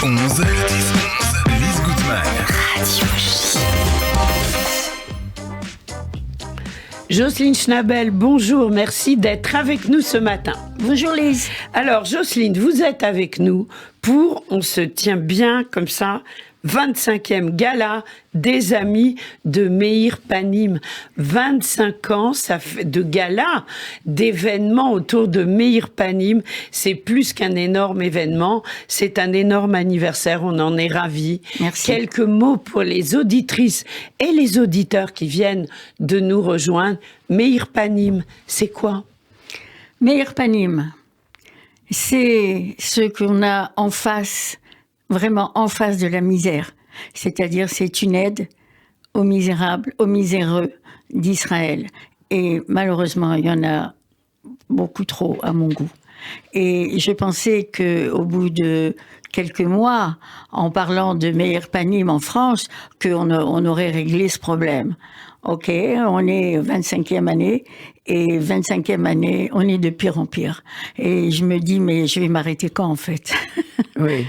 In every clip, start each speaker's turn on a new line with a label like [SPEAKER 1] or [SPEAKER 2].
[SPEAKER 1] 11h10, Lise Gutmann. Radio J.
[SPEAKER 2] Jocelyne Schnabel, bonjour, merci d'être avec nous ce matin.
[SPEAKER 3] Bonjour Lise.
[SPEAKER 2] Alors Jocelyne, vous êtes avec nous pour, on se tient bien comme ça, 25e gala des amis de Meir Panim. 25 ans, ça fait de gala, d'événements autour de Meir Panim. C'est plus qu'un énorme événement, c'est un énorme anniversaire, on en est ravis.
[SPEAKER 3] Merci.
[SPEAKER 2] Quelques mots pour les auditrices et les auditeurs qui viennent de nous rejoindre. Meir Panim, c'est quoi?
[SPEAKER 3] Meir Panim, c'est ce qu'on a en face, vraiment en face de la misère. C'est-à-dire, c'est une aide aux misérables, aux miséreux d'Israël. Et malheureusement, il y en a beaucoup trop à mon goût. Et je pensais qu'au bout de quelques mois, en parlant de Meir Panim en France, qu'on aurait réglé ce problème. Ok, on est 25e année, et 25e année, on est de pire en pire. Et je me dis, mais je vais m'arrêter quand, en fait?
[SPEAKER 2] Oui.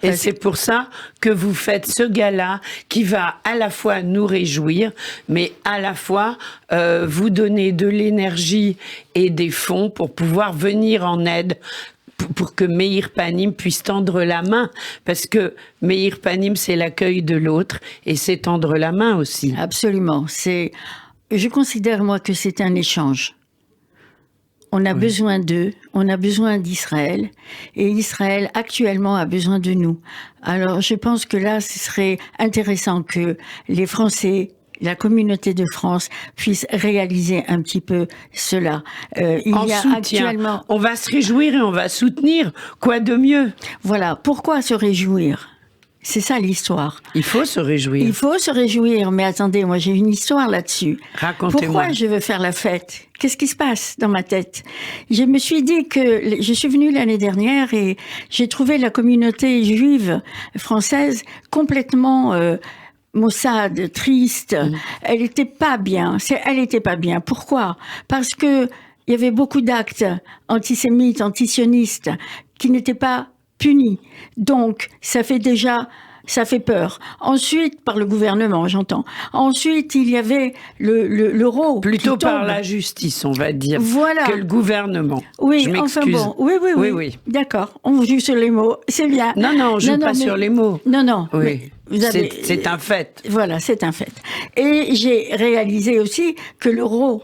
[SPEAKER 2] Et c'est pour ça que vous faites ce gala qui va à la fois nous réjouir, mais à la fois vous donner de l'énergie et des fonds pour pouvoir venir en aide pour que Meir Panim puisse tendre la main, parce que Meir Panim, c'est l'accueil de l'autre, et c'est tendre la main aussi.
[SPEAKER 3] Absolument. Je considère, moi, que c'est un échange. On a besoin d'eux, on a besoin d'Israël, et Israël, actuellement, a besoin de nous. Alors, je pense que là, ce serait intéressant que les Français, la communauté de France puisse réaliser un petit peu cela. Il y a
[SPEAKER 2] soutien.
[SPEAKER 3] Actuellement...
[SPEAKER 2] On va se réjouir et on va soutenir. Quoi de mieux?
[SPEAKER 3] Voilà. Pourquoi se réjouir? C'est ça l'histoire.
[SPEAKER 2] Il faut se réjouir.
[SPEAKER 3] Il faut se réjouir, mais attendez, moi j'ai une histoire là-dessus.
[SPEAKER 2] Racontez-moi.
[SPEAKER 3] Pourquoi je veux faire la fête? Qu'est-ce qui se passe dans ma tête? Je me suis dit que je suis venue l'année dernière et j'ai trouvé la communauté juive française complètement maussade, triste. Elle était pas bien. Elle était pas bien. Pourquoi? Parce que il y avait beaucoup d'actes antisémites, antisionistes qui n'étaient pas punis. Donc, ça fait peur. Ensuite, par le gouvernement, j'entends. Ensuite, il y avait l'euro.
[SPEAKER 2] Plutôt par la justice, on va dire,
[SPEAKER 3] voilà,
[SPEAKER 2] que le gouvernement.
[SPEAKER 3] Oui,
[SPEAKER 2] je m'excuse.
[SPEAKER 3] Enfin bon, oui. D'accord, on joue sur les mots, c'est bien.
[SPEAKER 2] Non, on joue pas sur les mots.
[SPEAKER 3] Non.
[SPEAKER 2] Oui, c'est un fait.
[SPEAKER 3] Voilà, c'est un fait. Et j'ai réalisé aussi que l'euro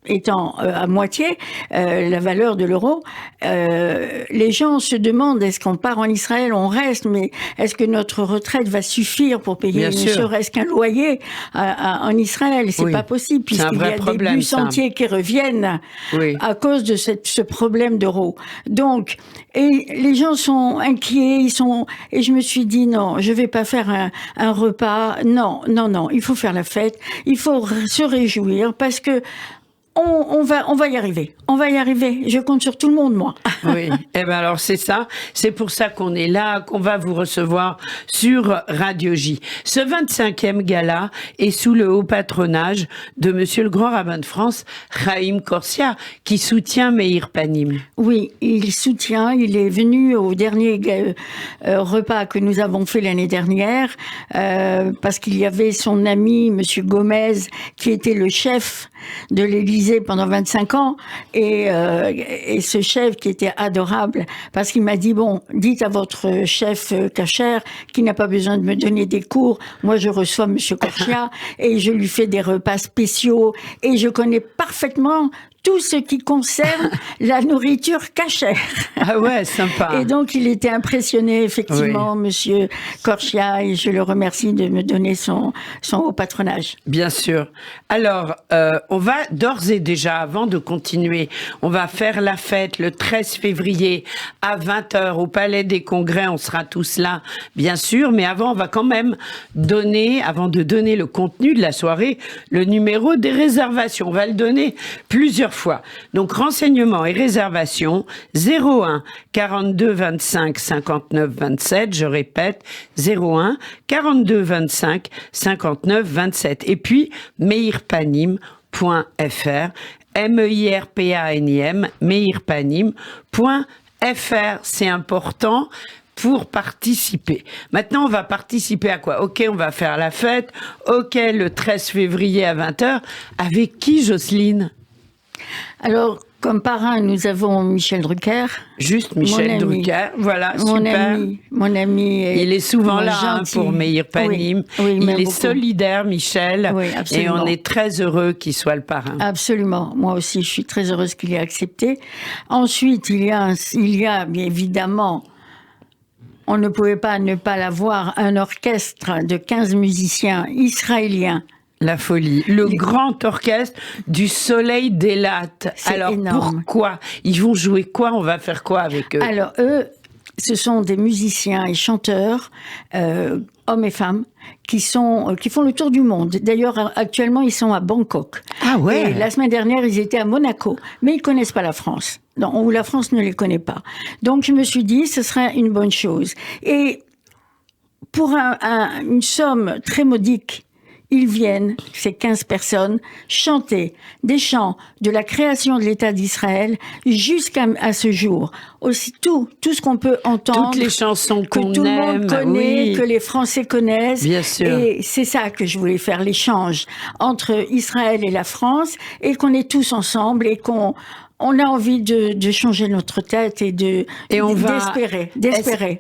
[SPEAKER 3] étant à moitié la valeur de l'euro, les gens se demandent, est-ce qu'on part en Israël, on reste, mais est-ce que notre retraite va suffire pour payer ne serait-ce qu'un loyer en Israël? C'est pas possible, puisqu'il y a des bus entiers qui reviennent à cause de ce problème d'euro. Donc, et les gens sont inquiets, et je me suis dit, non, je vais pas faire un repas, non, il faut faire la fête, il faut se réjouir, parce que on va y arriver. On va y arriver. Je compte sur tout le monde, moi.
[SPEAKER 2] Oui. Eh ben alors, c'est ça. C'est pour ça qu'on est là, qu'on va vous recevoir sur Radio J. Ce 25e gala est sous le haut patronage de Monsieur le Grand Rabbin de France, Chaim Korsia, qui soutient Meir Panim.
[SPEAKER 3] Oui, il soutient. Il est venu au dernier repas que nous avons fait l'année dernière, parce qu'il y avait son ami, Monsieur Gomez, qui était le chef de l'Élysée pendant 25 ans, et ce chef qui était adorable, parce qu'il m'a dit, bon, dites à votre chef kasher qui n'a pas besoin de me donner des cours, moi je reçois Monsieur Korsia et je lui fais des repas spéciaux, et je connais parfaitement tout ce qui concerne la nourriture cachère.
[SPEAKER 2] Ah ouais, sympa.
[SPEAKER 3] Et donc, il était impressionné, effectivement, Monsieur Korsia, et je le remercie de me donner son haut patronage.
[SPEAKER 2] Bien sûr. Alors, on va d'ores et déjà, avant de continuer, on va faire la fête le 13 février à 20h au Palais des Congrès. On sera tous là, bien sûr. Mais avant, on va quand même avant de donner le contenu de la soirée, le numéro des réservations. On va le donner plusieurs fois. Donc, renseignements et réservations, 01 42 25 59 27. Je répète, 01 42 25 59 27. Et puis, meirpanim.fr, meirpanim, meirpanim.fr. C'est important. pour participer. Maintenant, on va participer à quoi? Ok, on va faire la fête. Ok, le 13 février à 20h. Avec qui, Jocelyne?
[SPEAKER 3] Alors, comme parrain, nous avons Michel Drucker.
[SPEAKER 2] Juste Michel Drucker, voilà, super.
[SPEAKER 3] Mon ami.
[SPEAKER 2] Il est souvent là pour Meir Panim.
[SPEAKER 3] Oui,
[SPEAKER 2] il est beaucoup solidaire, Michel.
[SPEAKER 3] Oui,
[SPEAKER 2] et on est très heureux qu'il soit le parrain.
[SPEAKER 3] Absolument. Moi aussi, je suis très heureuse qu'il ait accepté. Ensuite, il y a bien évidemment, on ne pouvait pas ne pas l'avoir, un orchestre de 15 musiciens israéliens.
[SPEAKER 2] La folie. Le grand orchestre du Soleil d'Eilat. Alors, énorme. Pourquoi? Ils vont jouer quoi? On va faire quoi avec eux?
[SPEAKER 3] Alors, eux, ce sont des musiciens et chanteurs, hommes et femmes, qui font le tour du monde. D'ailleurs, actuellement, ils sont à Bangkok.
[SPEAKER 2] Ah ouais?
[SPEAKER 3] Et la semaine dernière, ils étaient à Monaco. Mais ils connaissent pas la France. Non, ou la France ne les connaît pas. Donc, je me suis dit, ce serait une bonne chose. Et pour une somme très modique, ils viennent, ces 15 personnes, chanter des chants de la création de l'État d'Israël jusqu'à ce jour. Aussi tout ce qu'on peut entendre.
[SPEAKER 2] Toutes les chansons qu'on aime.
[SPEAKER 3] Que tout le monde connaît,
[SPEAKER 2] oui.
[SPEAKER 3] Que les Français connaissent.
[SPEAKER 2] Bien sûr.
[SPEAKER 3] Et c'est ça que je voulais faire, l'échange entre Israël et la France, et qu'on est tous ensemble et qu'on a envie de changer notre tête et d'espérer.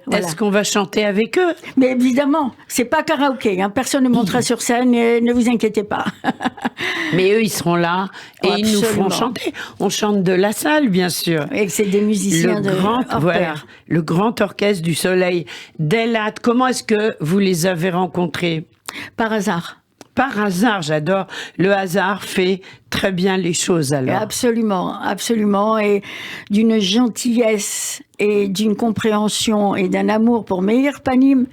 [SPEAKER 3] Voilà.
[SPEAKER 2] Est-ce qu'on va chanter avec eux?
[SPEAKER 3] Mais évidemment, c'est pas karaoké, hein. Personne ne montera sur scène, ne vous inquiétez pas.
[SPEAKER 2] Mais eux, ils seront là et ils nous feront chanter. On chante de la salle, bien sûr.
[SPEAKER 3] Et c'est des musiciens
[SPEAKER 2] le grand orchestre du Soleil d'Eilat. Comment est-ce que vous les avez rencontrés?
[SPEAKER 3] Par hasard.
[SPEAKER 2] Par hasard, j'adore. Le hasard fait très bien les choses, alors.
[SPEAKER 3] Absolument, absolument. Et d'une gentillesse et d'une compréhension et d'un amour pour Meir Panim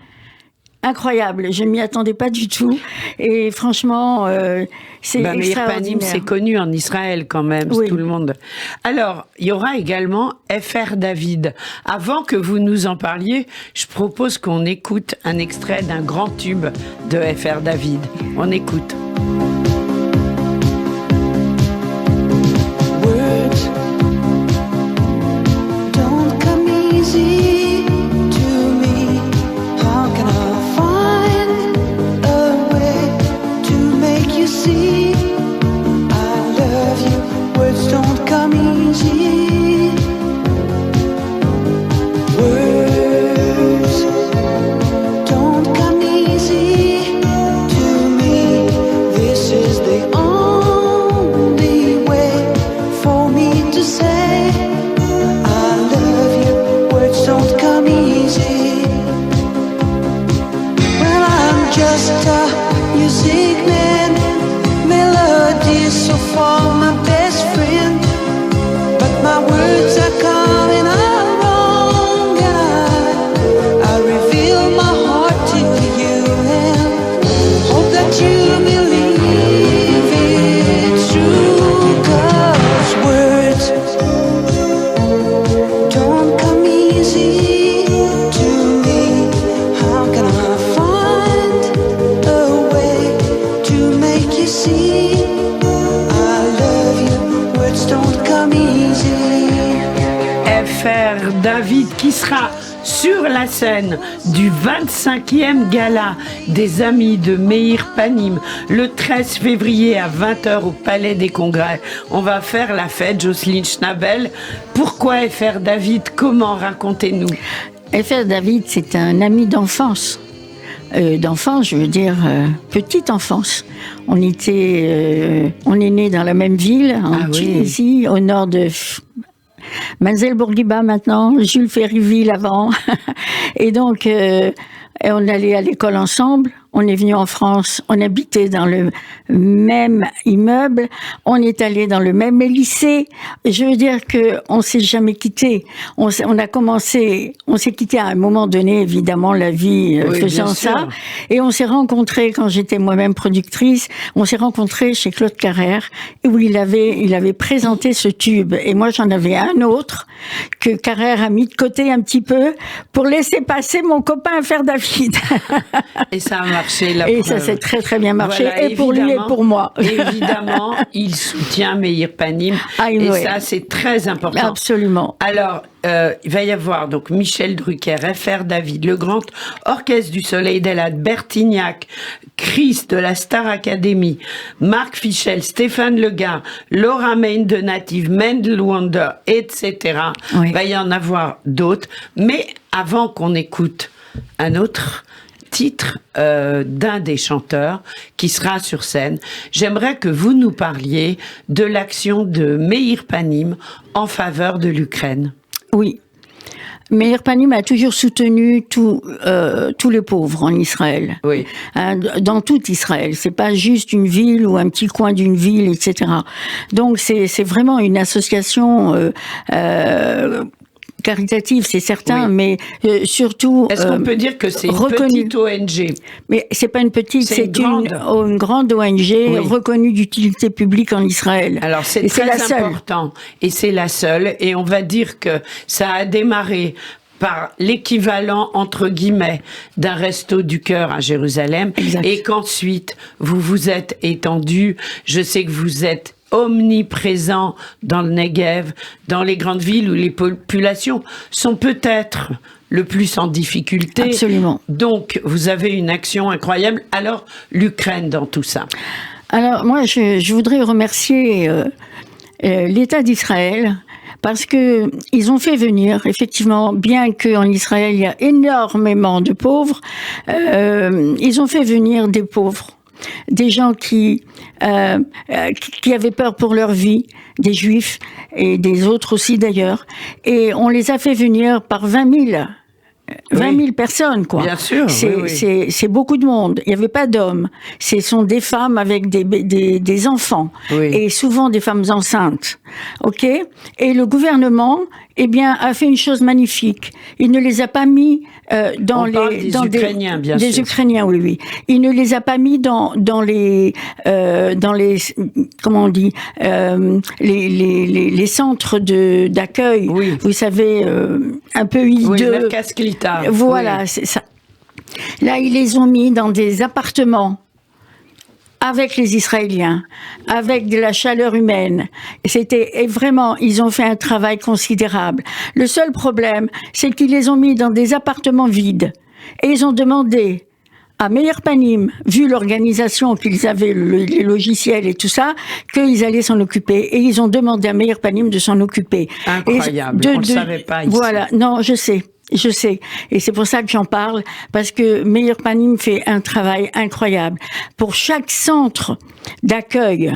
[SPEAKER 3] incroyable. Je m'y attendais pas du tout. Et franchement, c'est extraordinaire.
[SPEAKER 2] Meir Panim, c'est connu en Israël quand même, oui. Tout le monde. Alors, il y aura également FR David. Avant que vous nous en parliez, je propose qu'on écoute un extrait d'un grand tube de FR David. On écoute.
[SPEAKER 4] Words don't come easy to me. How can I find a way to make you see I love you? Words don't come easy. Words don't come easy to me. This is the only way for me to say I love you. Words don't come easy. Well, I'm just a music man. Melodies so far my best friend, but my words are coming out wrong, and I reveal my heart to you and hope that you believe it's true. 'Cause words don't come easy to me. How can I find a way to make you see I love you? Words don't come easy.
[SPEAKER 2] FR David qui sera sur la scène du 25e gala des Amis de Meir Panim le 13 février à 20h au Palais des Congrès. On va faire la fête, Jocelyne Schnabel. Pourquoi FR David? Comment? Racontez-nous.
[SPEAKER 3] FR David, c'est un ami d'enfance. D'enfance, je veux dire petite enfance. On est né dans la même ville, en Tunisie, au nord de Manzel Bourguiba maintenant, Jules Ferryville avant. Et donc, on allait à l'école ensemble. On est venu en France, on habitait dans le même immeuble, on est allé dans le même lycée. Je veux dire que on s'est jamais quitté. On s'est quitté à un moment donné, évidemment, la vie faisant ça. Et on s'est rencontrés quand j'étais moi-même productrice. On s'est rencontrés chez Claude Carrère, où il avait présenté ce tube. Et moi, j'en avais un autre que Carrère a mis de côté un petit peu pour laisser passer mon copain FR David.
[SPEAKER 2] Et ça m'a marché, la
[SPEAKER 3] Et
[SPEAKER 2] preuve.
[SPEAKER 3] ça s'est très très bien marché,
[SPEAKER 2] Voilà,
[SPEAKER 3] et pour lui et
[SPEAKER 2] évidemment,
[SPEAKER 3] pour moi.
[SPEAKER 2] Évidemment, il soutient Meir Panim, et
[SPEAKER 3] oui.
[SPEAKER 2] ça, c'est très important.
[SPEAKER 3] Absolument.
[SPEAKER 2] Alors, il va y avoir donc Michel Drucker, FR David, le Grand Orchestre du Soleil d'Elad, Bertignac, Chris de la Star Academy, Marc Fischel, Stéphane Legard, Laura Main de Native, Mendel Wonder, etc.
[SPEAKER 3] Oui.
[SPEAKER 2] Il va y en avoir d'autres. Mais avant qu'on écoute un autre titre d'un des chanteurs qui sera sur scène, j'aimerais que vous nous parliez de l'action de Meir Panim en faveur de l'Ukraine.
[SPEAKER 3] Oui. Meir Panim a toujours soutenu tous les pauvres en Israël.
[SPEAKER 2] Oui.
[SPEAKER 3] Hein, dans tout Israël. C'est pas juste une ville ou un petit coin d'une ville, etc. Donc c'est vraiment une association caritative, c'est certain,
[SPEAKER 2] Oui.
[SPEAKER 3] mais surtout
[SPEAKER 2] Est-ce qu'on peut dire que c'est une
[SPEAKER 3] reconnue.
[SPEAKER 2] petite ONG?
[SPEAKER 3] Mais c'est pas une petite,
[SPEAKER 2] C'est
[SPEAKER 3] c'est
[SPEAKER 2] une
[SPEAKER 3] une grande ONG reconnue d'utilité publique en Israël.
[SPEAKER 2] Alors c'est
[SPEAKER 3] Et
[SPEAKER 2] très
[SPEAKER 3] la seule.
[SPEAKER 2] important, et c'est la seule, et on va dire que ça a démarré par l'équivalent, entre guillemets, d'un resto du cœur à Jérusalem,
[SPEAKER 3] Exact.
[SPEAKER 2] et qu'ensuite vous vous êtes étendu. Je sais que vous êtes omniprésent dans le Negev, dans les grandes villes où les populations sont peut-être le plus en difficulté.
[SPEAKER 3] Absolument.
[SPEAKER 2] Donc, vous avez une action incroyable. Alors, l'Ukraine dans tout ça.
[SPEAKER 3] Alors moi, je voudrais remercier l'État d'Israël parce que ils ont fait venir, effectivement, bien qu'en Israël il y a énormément de pauvres, ils ont fait venir des pauvres. Des gens qui avaient peur pour leur vie, des juifs et des autres aussi d'ailleurs, et on les a fait venir par 20 000 personnes, quoi.
[SPEAKER 2] Bien sûr,
[SPEAKER 3] C'est beaucoup de monde. Il n'y avait pas d'hommes. Ce sont des femmes avec des enfants.
[SPEAKER 2] Oui.
[SPEAKER 3] Et souvent des femmes enceintes. OK? Et le gouvernement, eh bien, a fait une chose magnifique. Il ne les a pas mis dans
[SPEAKER 2] On parle des Ukrainiens, bien
[SPEAKER 3] des
[SPEAKER 2] sûr.
[SPEAKER 3] Ukrainiens, oui, oui. Il ne les a pas mis dans les comment on dit, les centres d'accueil.
[SPEAKER 2] Oui.
[SPEAKER 3] Vous savez, un peu hideux.
[SPEAKER 2] Oui, Merkaz Klita.
[SPEAKER 3] Voilà,
[SPEAKER 2] Oui.
[SPEAKER 3] c'est ça. Là, ils les ont mis dans des appartements avec les Israéliens, avec de la chaleur humaine. Et vraiment, ils ont fait un travail considérable. Le seul problème, c'est qu'ils les ont mis dans des appartements vides. Et ils ont demandé à Meir Panim, vu l'organisation qu'ils avaient, les logiciels et tout ça, qu'ils allaient s'en occuper. Et ils ont demandé à Meir Panim de s'en occuper.
[SPEAKER 2] Incroyable, on le savait pas ici.
[SPEAKER 3] Voilà, non, je sais. Et c'est pour ça que j'en parle, parce que Meir Panim fait un travail incroyable. Pour chaque centre d'accueil,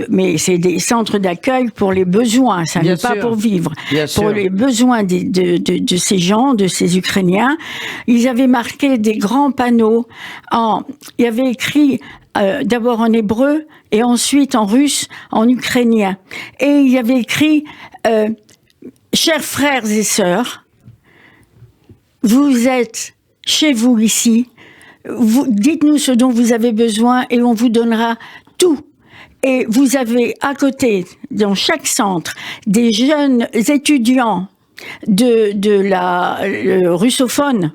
[SPEAKER 3] mais c'est des centres d'accueil pour les besoins, ça n'est pas pour vivre.
[SPEAKER 2] Bien
[SPEAKER 3] pour
[SPEAKER 2] sûr.
[SPEAKER 3] les besoins de ces gens, de ces Ukrainiens, ils avaient marqué des grands panneaux. Il y avait écrit d'abord en hébreu et ensuite en russe, en ukrainien. Et il y avait écrit chers frères et sœurs, vous êtes chez vous ici, dites-nous ce dont vous avez besoin et on vous donnera tout. Et vous avez à côté, dans chaque centre, des jeunes étudiants de russophone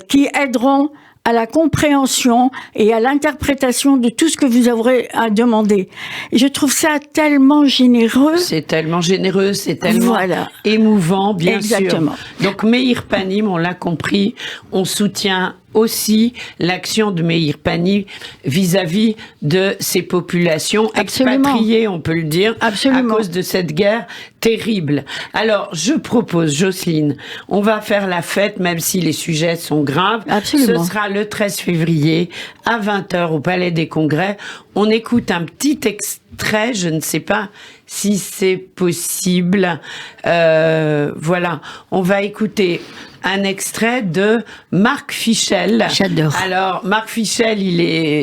[SPEAKER 3] qui aideront à la compréhension et à l'interprétation de tout ce que vous aurez à demander. Et je trouve ça tellement généreux.
[SPEAKER 2] C'est tellement généreux, c'est tellement
[SPEAKER 3] Voilà.
[SPEAKER 2] émouvant, bien
[SPEAKER 3] Exactement.
[SPEAKER 2] sûr. Donc Meir Panim, on l'a compris, on soutient aussi l'action de Meir Panim vis-à-vis de ces populations
[SPEAKER 3] Absolument.
[SPEAKER 2] expatriées, on peut le dire,
[SPEAKER 3] Absolument.
[SPEAKER 2] à cause de cette guerre terrible. Alors, je propose, Jocelyne, on va faire la fête, même si les sujets sont graves.
[SPEAKER 3] Absolument.
[SPEAKER 2] Ce sera le 13 février à 20h au Palais des Congrès. On écoute un petit extrait, je ne sais pas si c'est possible. Voilà, on va écouter un extrait de Marc Fischel.
[SPEAKER 3] J'adore.
[SPEAKER 2] Alors, Marc Fischel,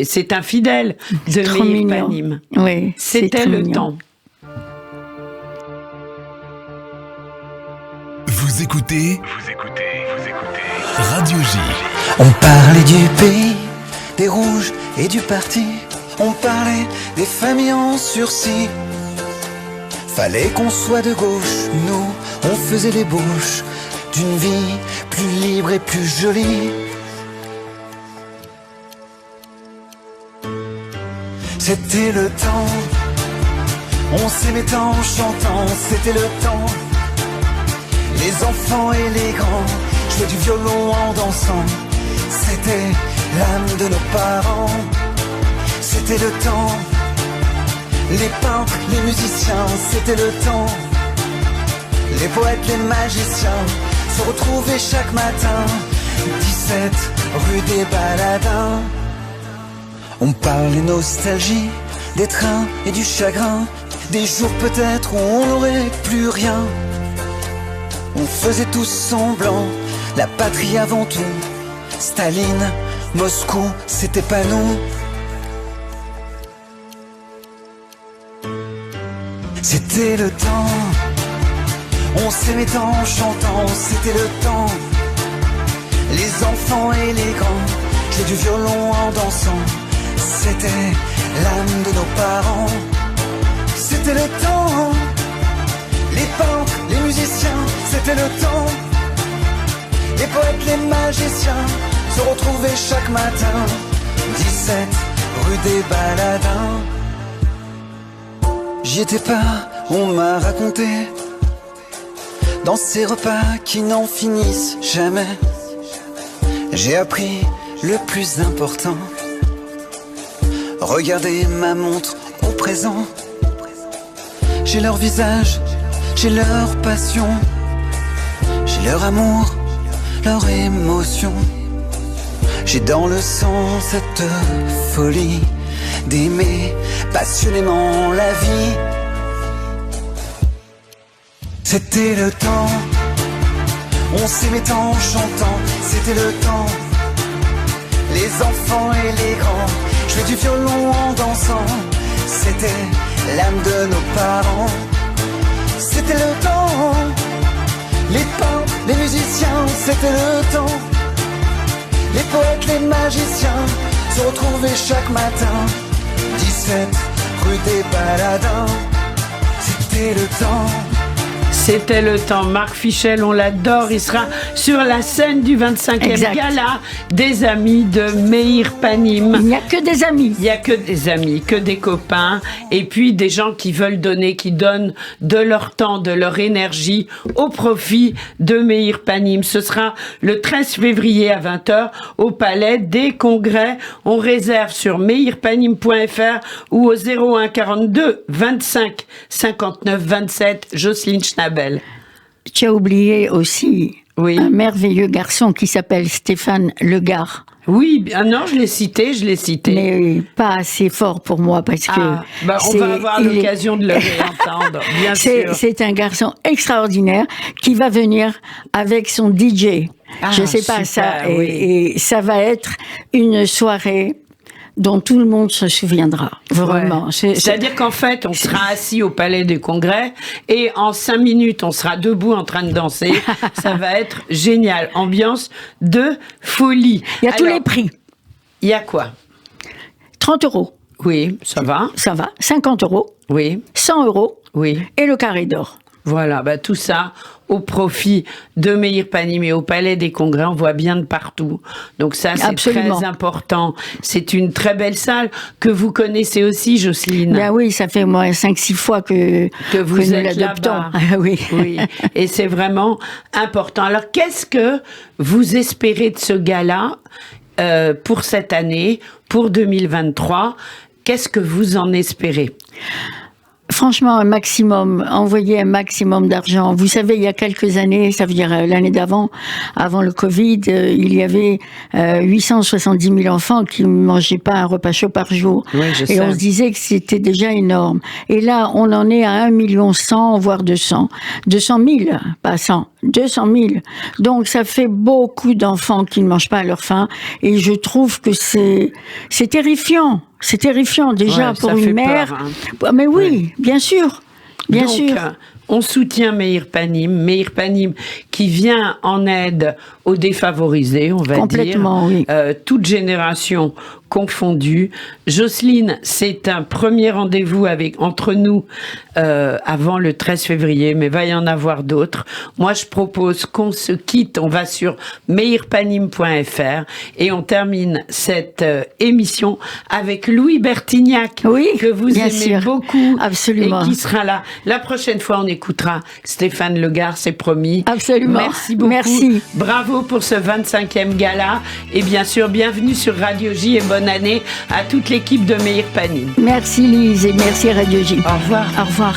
[SPEAKER 2] c'est un fidèle de
[SPEAKER 3] Trop
[SPEAKER 2] Meir
[SPEAKER 3] mignon.
[SPEAKER 2] Panim.
[SPEAKER 3] Oui, c'est
[SPEAKER 2] C'était
[SPEAKER 3] très
[SPEAKER 2] le
[SPEAKER 3] mignon.
[SPEAKER 2] temps.
[SPEAKER 1] Vous écoutez Radio J.
[SPEAKER 5] On parlait du pays, des rouges et du parti. On parlait des familles en sursis. Fallait qu'on soit de gauche, nous, on faisait l'ébauche d'une vie plus libre et plus jolie. C'était le temps, on s'aimait en chantant, c'était le temps. Les enfants et les grands jouaient du violon en dansant. C'était l'âme de nos parents. C'était le temps, les peintres, les musiciens, c'était le temps. Les poètes, les magiciens se retrouvaient chaque matin. 17 rue des Baladins. On parlait nostalgie, des trains et du chagrin, des jours peut-être où on n'aurait plus rien. On faisait tous semblant, la patrie avant tout. Staline, Moscou, c'était pas nous. C'était le temps, on s'aimait en chantant, c'était le temps. Les enfants et les grands jouaient du violon en dansant. C'était l'âme de nos parents. C'était le temps, les peintres, les musiciens, c'était le temps. Les poètes, les magiciens se retrouvaient chaque matin. 17 rue des Baladins. J'y étais pas, on m'a raconté, dans ces repas qui n'en finissent jamais. J'ai appris le plus important. Regardez ma montre au présent. J'ai leur visage, j'ai leur passion, j'ai leur amour, leur émotion. J'ai dans le sang cette folie d'aimer passionnément la vie. C'était le temps, on s'aimait en chantant, c'était le temps. Les enfants et les grands jouaient du violon en dansant. C'était l'âme de nos parents. C'était le temps, les peintres, les musiciens, c'était le temps. Les poètes, les magiciens se retrouvaient chaque matin. 17 rue des Baladins. C'était le temps.
[SPEAKER 2] C'était le temps. Marc Fichel, on l'adore. Il sera sur la scène du 25e
[SPEAKER 3] Exact.
[SPEAKER 2] gala des amis de Meir Panim.
[SPEAKER 3] Il n'y a que des amis.
[SPEAKER 2] Il n'y a que des amis, que des copains, et puis des gens qui veulent donner, qui donnent de leur temps, de leur énergie au profit de Meir Panim. Ce sera le 13 février à 20h au Palais des Congrès. On réserve sur meirpanim.fr ou au 01 42 25 59 27. Jocelyne Schnabel.
[SPEAKER 3] Tu as oublié aussi
[SPEAKER 2] Oui.
[SPEAKER 3] un merveilleux garçon qui s'appelle Stéphane Legard.
[SPEAKER 2] Oui, non, je l'ai cité.
[SPEAKER 3] Mais pas assez fort pour moi parce que
[SPEAKER 2] On va avoir l'occasion de le réentendre, bien sûr.
[SPEAKER 3] C'est un garçon extraordinaire qui va venir avec son DJ. Je sais pas
[SPEAKER 2] super,
[SPEAKER 3] ça,
[SPEAKER 2] oui.
[SPEAKER 3] et ça va être une soirée dont tout le monde se souviendra. Vraiment.
[SPEAKER 2] Ouais. C'est-à-dire qu'en fait, on sera assis au Palais des Congrès et en 5 minutes, on sera debout en train de danser. Ça va être génial. Ambiance de folie.
[SPEAKER 3] Il y a tous les prix.
[SPEAKER 2] Il y a quoi?
[SPEAKER 3] 30 €.
[SPEAKER 2] Oui, ça va.
[SPEAKER 3] Ça va. 50 €.
[SPEAKER 2] Oui,
[SPEAKER 3] 100 €
[SPEAKER 2] oui.
[SPEAKER 3] et le carré d'or.
[SPEAKER 2] Voilà, tout ça au profit de Meir Panim et au Palais des Congrès, on voit bien de partout. Donc ça, c'est
[SPEAKER 3] Absolument.
[SPEAKER 2] très important. C'est une très belle salle que vous connaissez aussi, Jocelyne.
[SPEAKER 3] Ben oui, ça fait moi 5-6 fois que
[SPEAKER 2] vous
[SPEAKER 3] nous
[SPEAKER 2] êtes
[SPEAKER 3] l'adoptons.
[SPEAKER 2] là-bas.
[SPEAKER 3] Ah oui.
[SPEAKER 2] Oui, et c'est vraiment important. Alors, qu'est-ce que vous espérez de ce gala pour cette année, pour 2023? Qu'est-ce que vous en espérez?
[SPEAKER 3] Franchement, un maximum, envoyer un maximum d'argent. Vous savez, il y a quelques années, ça veut dire l'année d'avant, avant le Covid, il y avait 870 000 enfants qui ne mangeaient pas un repas chaud par jour.
[SPEAKER 2] Oui, je
[SPEAKER 3] Et
[SPEAKER 2] sais.
[SPEAKER 3] on se disait que c'était déjà énorme. Et là, on en est à 1 100 000, voire 200. 200 000, pas 100. 200 000. Donc, ça fait beaucoup d'enfants qui ne mangent pas à leur faim. Et je trouve que c'est terrifiant. C'est terrifiant déjà
[SPEAKER 2] Ouais,
[SPEAKER 3] pour
[SPEAKER 2] ça fait
[SPEAKER 3] une mère.
[SPEAKER 2] peur,
[SPEAKER 3] Mais oui, bien sûr. Bien
[SPEAKER 2] Donc,
[SPEAKER 3] sûr.
[SPEAKER 2] on soutient Meir Panim qui vient en aide aux défavorisés, on va dire.
[SPEAKER 3] Complètement, oui.
[SPEAKER 2] Toute génération confondus. Jocelyne, c'est un premier rendez-vous entre nous avant le 13 février, mais va y en avoir d'autres. Moi, je propose qu'on se quitte. On va sur meirpanim.fr et on termine cette émission avec Louis Bertignac, que vous aimez beaucoup.
[SPEAKER 3] Absolument.
[SPEAKER 2] Et qui sera là. La prochaine fois, on écoutera Stéphane Legard, c'est promis.
[SPEAKER 3] Absolument.
[SPEAKER 2] Merci beaucoup.
[SPEAKER 3] Merci.
[SPEAKER 2] Bravo pour ce 25e gala. Et bien sûr, bienvenue sur Radio J et bonne année à toute l'équipe de Meir Panim.
[SPEAKER 3] Merci Lise et merci Radio J.
[SPEAKER 2] Au revoir.
[SPEAKER 3] Au revoir.